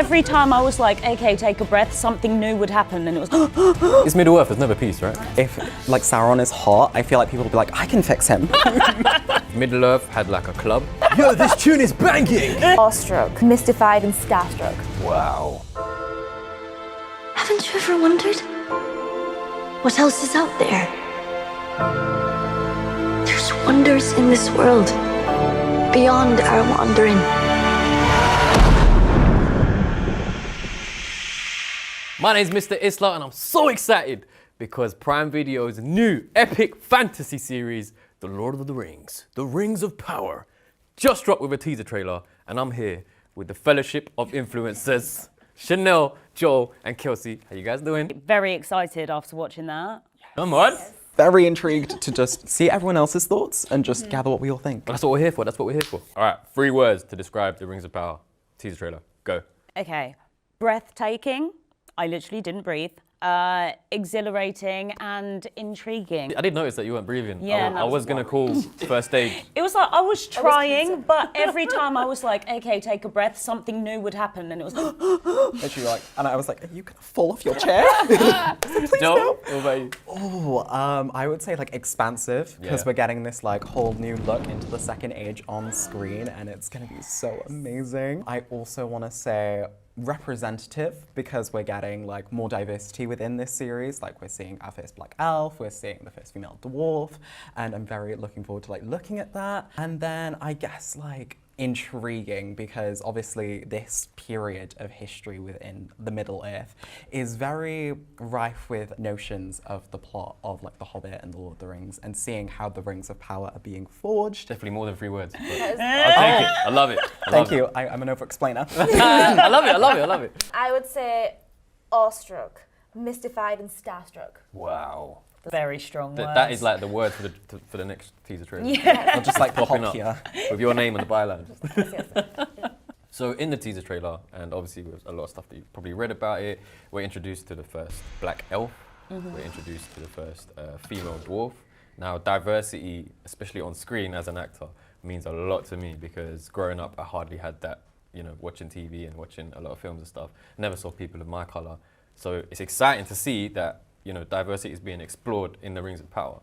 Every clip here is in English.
every time I was like, okay, take a breath, something new would happen, and it was. It's Middle-earth, there's never peace, right? If like Sauron is hot, I feel like people will be like, I can fix him. Middle-earth had like a club. Yo, this tune is banging! Awestruck, mystified and starstruck. Wow. Haven't you ever wondered what else is out there? There's wonders in this world beyond our wandering. My name's Mr. Isla and I'm so excited because Prime Video's new epic fantasy series, The Lord of the Rings, The Rings of Power, just dropped with a teaser trailer, and I'm here with the Fellowship of Influencers, Chanel, Joel and Kelsey. How you guys doing? Very excited after watching that. Come on. Very intrigued to just see everyone else's thoughts and just gather what we all think. That's what we're here for, that's what we're here for. All right, 3 words to describe The Rings of Power. Teaser trailer, go. Okay, breathtaking. I literally didn't breathe. Exhilarating and intriguing. I did notice that you weren't breathing. Yeah, I was gonna call first stage. It was like I was trying, but every time I was like, okay, take a breath, something new would happen, and it was. Literally like, and I was like, are you gonna fall off your chair? Please No? What about you? Oh, I would say like expansive, because Yeah. we're getting this like whole new look into the second age on screen, and it's gonna be so amazing. I also want to say representative, because we're getting like more diversity within this series. Like we're seeing our first black elf, we're seeing the first female dwarf, and I'm very looking forward to like looking at that. And then I guess like intriguing, because obviously this period of history within the Middle Earth is very rife with notions of the plot of like The Hobbit and The Lord of the Rings, and seeing how the Rings of Power are being forged. Definitely more than 3 words. But I'll take it. I love it. Thank you. I'm an over-explainer. I love it. I love it. I love it. I would say awestruck, mystified and starstruck. Wow. Very strong words. That is like the word for the next teaser trailer. Yeah. I'll just like Popping pop up here. with your name on the byline. Yes. So in the teaser trailer, and obviously with a lot of stuff that you've probably read about it, we're introduced to the first black elf. We're introduced to the first female dwarf. Now diversity, especially on screen as an actor, means a lot to me, because growing up I hardly had that, you know, watching TV and watching a lot of films and stuff. Never saw people of my colour. So it's exciting to see that, you know, diversity is being explored in the Rings of Power.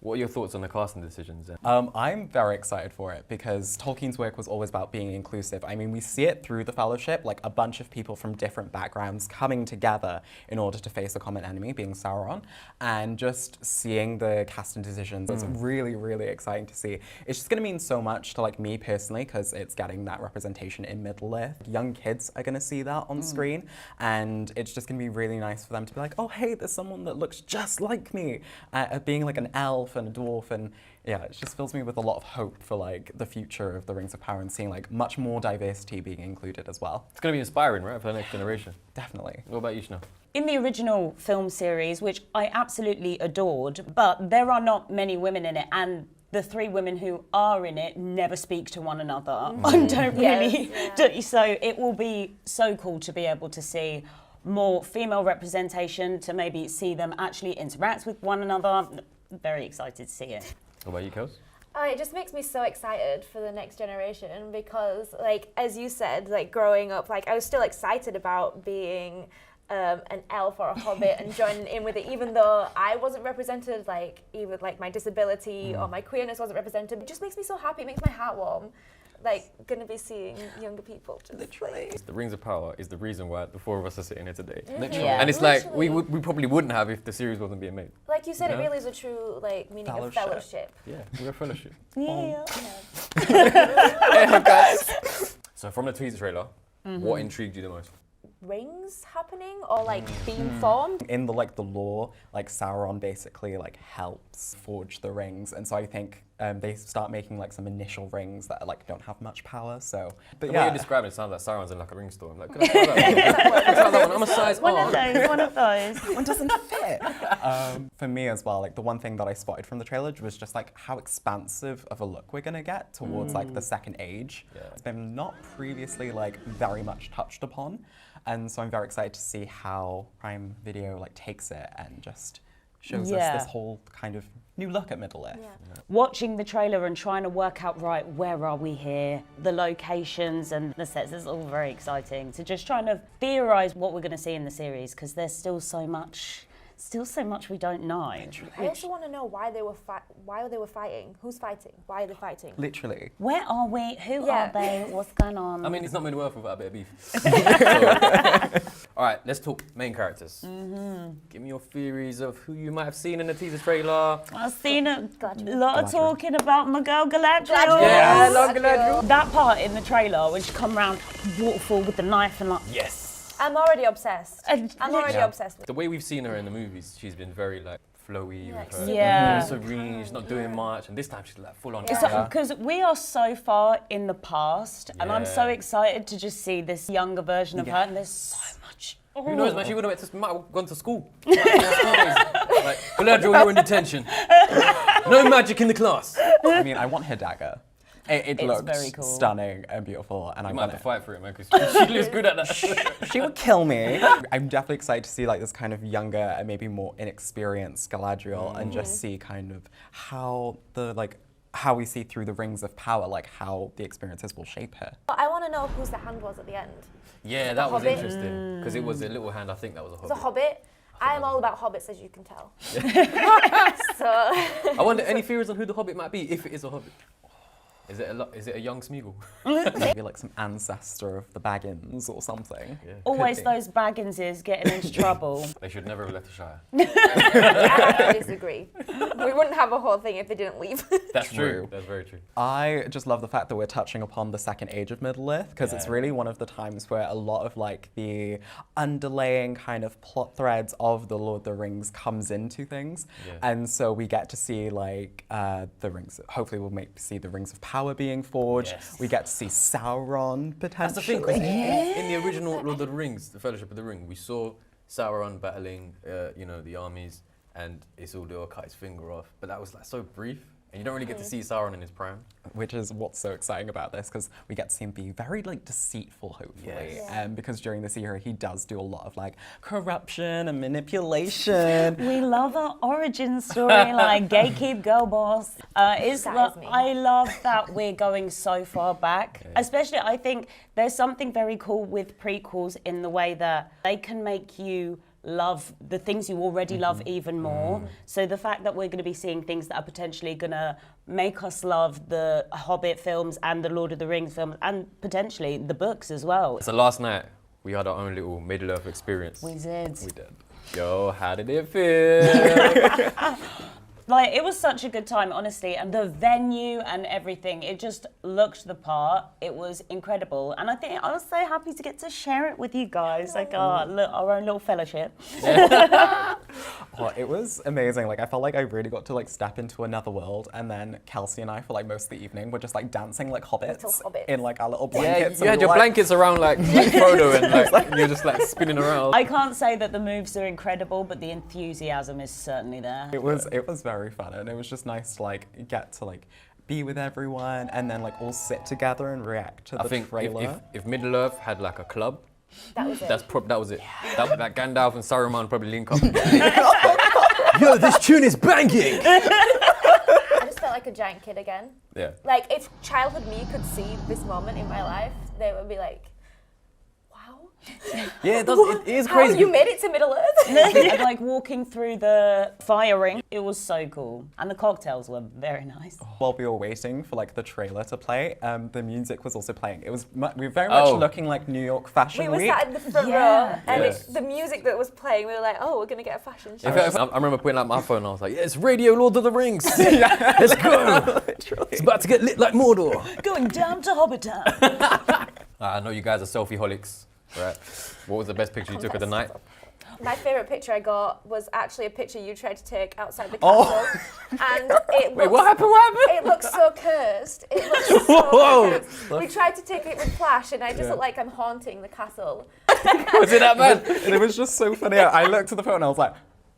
What are your thoughts on the casting decisions? I'm very excited for it, because Tolkien's work was always about being inclusive. I mean, we see it through the Fellowship, like a bunch of people from different backgrounds coming together in order to face a common enemy, being Sauron, and just seeing the casting decisions. It's really, really exciting to see. It's just gonna mean so much to like me personally, because it's getting that representation in Middle-earth. Young kids are gonna see that on screen, and it's just gonna be really nice for them to be like, oh hey, there's someone that looks just like me, being like an elf and a dwarf, and yeah, it just fills me with a lot of hope for like the future of the Rings of Power, and seeing like much more diversity being included as well. It's going to be inspiring, right, for the next generation? Definitely. What about you, Chanel? In the original film series, which I absolutely adored, but there are not many women in it, and the 3 women who are in it never speak to one another. I don't really. So it will be so cool to be able to see more female representation, to maybe see them actually interact with one another. Very excited to see it. What about you, Kels? It just makes me so excited for the next generation, because, like, as you said, like, growing up, like, I was still excited about being an elf or a hobbit and joining in with it, even though I wasn't represented, like, even, like, my disability or my queerness wasn't represented. It just makes me so happy. It makes my heart warm. Like, gonna be seeing younger people. Just, Literally. The Rings of Power is the reason why the 4 of us are sitting here today. Literally. Yeah. And it's like, we Literally. probably wouldn't have if the series wasn't being made. Like you said, Yeah. it really is a true, like, meaning of fellowship. Yeah, we're a fellowship. Yeah. So from the teaser trailer, what intrigued you the most? Rings happening, or like being formed. In the like the lore, like Sauron basically like helps forge the rings, and so I think they start making like some initial rings that like don't have much power. So, but The way yeah, you're describing it sounds like Sauron's in like a ring store. I'm like, could I try that one? Could I try that one? I'm a size One R. of those, one of those. one doesn't fit. For me as well, like the one thing that I spotted from the trailer was just like how expansive of a look we're gonna get towards like the second age. Yeah. It's been not previously like very much touched upon, and so I'm very excited to see how Prime Video like takes it and just shows us Yeah. this whole kind of new look at Middle-earth. Yeah. Watching the trailer and trying to work out, right, where are we here? The locations and the sets, it's all very exciting. To just trying to theorise what we're going to see in the series, because there's still so much we don't know. I also want to know why they were fighting. Who's fighting? Why are they fighting? Literally. Where are we? Who Yeah. are they? What's going on? I mean, it's not Middle-earth without a bit of beef. So, all right, let's talk main characters. Give me your theories of who you might have seen in the teaser trailer. I've seen a Galadriel. lot of talking about Miguel Galadriel. Yeah, Galadriel. That part in the trailer when she come round waterfall with the knife and like. Yes. I'm already obsessed. And I'm already Yeah. obsessed with The way we've seen her in the movies, she's been very like flowy Like with her. Yeah. Serene, she's not doing much, and this time she's like full on. Yeah. Because we are so far in the past, and I'm so Yeah. excited to just see this younger version of her, and there's so much. Who knows, man? She might have gone to school. Like, Galadriel, you're in detention. No magic in the class. I mean, I want her dagger. It It's looks very cool. stunning and beautiful, and I You might want have to it. fight for it, man, because she looks good at that. She would kill me. I'm definitely excited to see like this kind of younger and maybe more inexperienced Galadriel and just see kind of how we see through the rings of power, like how the experiences will shape her. But I want to know whose the hand was at the end. Yeah, that was Hobbit. interesting because it was a little hand. I think that was a It's a hobbit. hobbit. I'm all about hobbits, as you can tell. So I wonder any theories on who the hobbit might be if it is a hobbit. Is it a young Smeagol? Maybe like some ancestor of the Baggins or something. Yeah. Always be. those Bagginses getting into trouble. They should never have left the Shire. I have to disagree. We wouldn't have a whole thing if they didn't leave. That's True. true. That's very true. I just love the fact that we're touching upon the second age of Middle-earth because it's Yeah. really one of the times where a lot of like the underlaying kind of plot threads of the Lord of the Rings comes into things, Yeah. and so we get to see like the rings. Hopefully, we'll see the rings of power being forged. Yes. We get to see Sauron That's the potentially. thing. 'Cause in the original Lord of the Rings, the Fellowship of the Ring, we saw Sauron battling, the armies, and Isildur cut his finger off. But that was like so brief, and you don't really get to see Sauron in his prime. Which is what's so exciting about this, because we get to see him be very like deceitful, hopefully. Yes. Yeah. Because during this era, he does do a lot of like corruption and manipulation. We love our origin story, like gatekeep, girl boss. That is me. I love that we're going so far back. Especially, I think there's something very cool with prequels in the way that they can make you love the things you already love even more. So the fact that we're going to be seeing things that are potentially going to make us love the Hobbit films and the Lord of the Rings films and potentially the books as well. So last night, we had our own little Middle-earth experience. We did. We did. Yo, how did it feel? Like, it was such a good time, honestly, and the venue and everything, it just looked the part. It was incredible, and I think I was so happy to get to share it with you guys, like our own little fellowship. Oh, it was amazing. Like I felt like I really got to like step into another world, and then Kelsey and I for like most of the evening were just like dancing like hobbits, Little hobbits. in like our little Yeah, blankets. you and had we your were, like, blankets around like Frodo, and you're just like spinning around. I can't say that the moves are incredible, but the enthusiasm is certainly there. It was very fun, and it was just nice to like get to like be with everyone, and then like all sit together and react to I the think trailer. if Middle-earth had like a club, That was it. that was it. That Gandalf and Saruman probably link up. Yo, this tune is banging! I just felt like a giant kid again. Yeah. Like, if childhood me could see this moment in my life, they would be like, wow. Yeah, it does. It is How crazy. you made it to Middle Earth? And like walking through the firing, it was so cool. And the cocktails were very nice. While we were waiting for like the trailer to play, the music was also playing. It was we were very much looking like New York Fashion We were Week. sat in the front Yeah. row, and Yeah. the music that was playing, we were like, oh, we're going to get a fashion show. In fact, I remember putting out my phone and I was like, yeah, it's Radio Lord of the Rings. Let's go. It's about to get lit like Mordor. Going down to Hobbit Town. I know you guys are selfie holics, right? What was the best picture you took of the night? My favourite picture I got was actually a picture you tried to take outside the castle. And it Wait, looks, what happened? What happened? It looks so cursed. It looks so Whoa. cursed. We tried to take it with flash, and I just look like I'm haunting the castle. Was it that bad? And it was just so funny. I looked at the phone and I was like,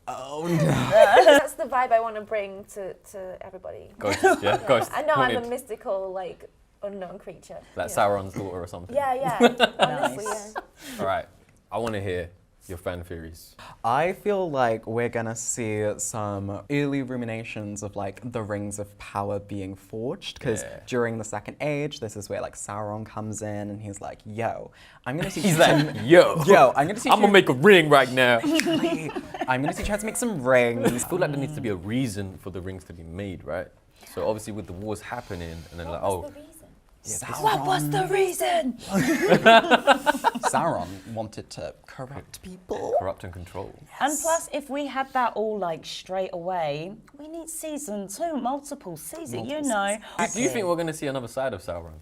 oh no. That's the vibe I want to bring to everybody. Ghost, yeah, ghost. I know I'm a haunted. mystical, like, unknown creature. Like Yeah. Sauron's daughter or something. Yeah, honestly, Nice. yeah. All right, I want to hear your fan theories? I feel like we're gonna see some early ruminations of like the rings of power being forged, because Yeah. during the Second Age, this is where like Sauron comes in and he's like, yo, I'm gonna teach He's you like, yo, I'm gonna teach I'm you gonna make a ring right now. I'm gonna teach you how to make some rings. I feel like there needs to be a reason for the rings to be made, right? So obviously with the wars happening, and then like, oh, What was the reason? Sauron wanted to corrupt people. corrupt and control. And plus, if we had that all like straight away, we need season 2, multiple season, you know. Do you think we're gonna see another side of Sauron?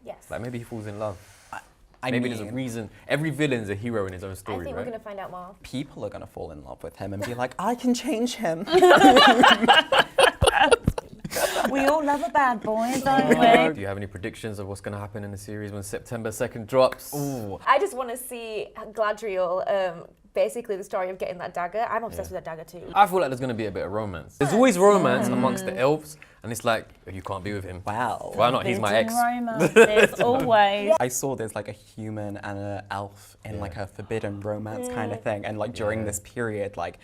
Yes. Like maybe he falls in love. I Maybe mean, there's a reason. Every villain's a hero in his own I story, think right? we're going to find out more. people are gonna fall in love with him and be like, I can change him. We all love a bad boy, don't we? Do you have any predictions of what's gonna happen in the series when September 2nd drops? Ooh. I just want to see Gladriel, basically the story of getting that dagger. I'm obsessed with that dagger too. I feel like there's gonna be a bit of romance. There's always romance amongst the elves, and it's like, you can't be with him. Wow. Why not? He's my ex. Romances, always. I saw there's like a human and an elf in like a forbidden romance kind of thing, and like during this period, like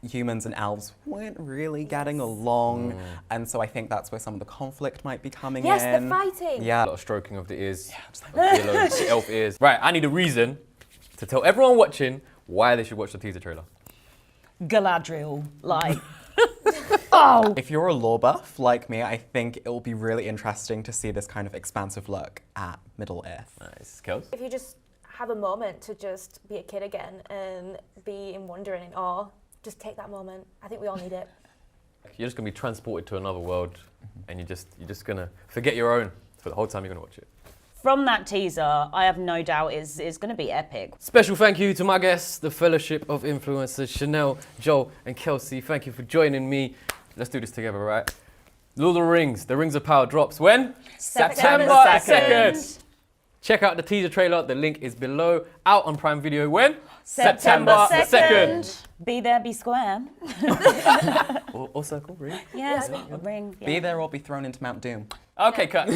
humans and elves weren't really getting along, and so I think that's where some of the conflict might be coming Yes, in. the fighting. A Yeah. lot of stroking of the ears, of the earlobes, the elf ears. Right, I need a reason to tell everyone watching why they should watch the teaser trailer. Galadriel, like. Oh! If you're a lore buff like me, I think it will be really interesting to see this kind of expansive look at Middle Earth. Nice. Kels? If you just have a moment to just be a kid again and be in wonder and in awe, just take that moment. I think we all need it. You're just gonna be transported to another world, and you're just gonna forget your own for the whole time you're gonna watch it. From that teaser, I have no doubt is going to be epic. Special thank you to my guests, the Fellowship of Influencers, Chanel, Joel, and Kelsey. Thank you for joining me. Let's do this together, right? Lord of the Rings, The Rings of Power drops when? September 2nd. Check out the teaser trailer. The link is below. Out on Prime Video when? September 2nd. Be there, be square. Or circle, ring. Yes, a ring. Be there or be thrown into Mount Doom. Okay, cut.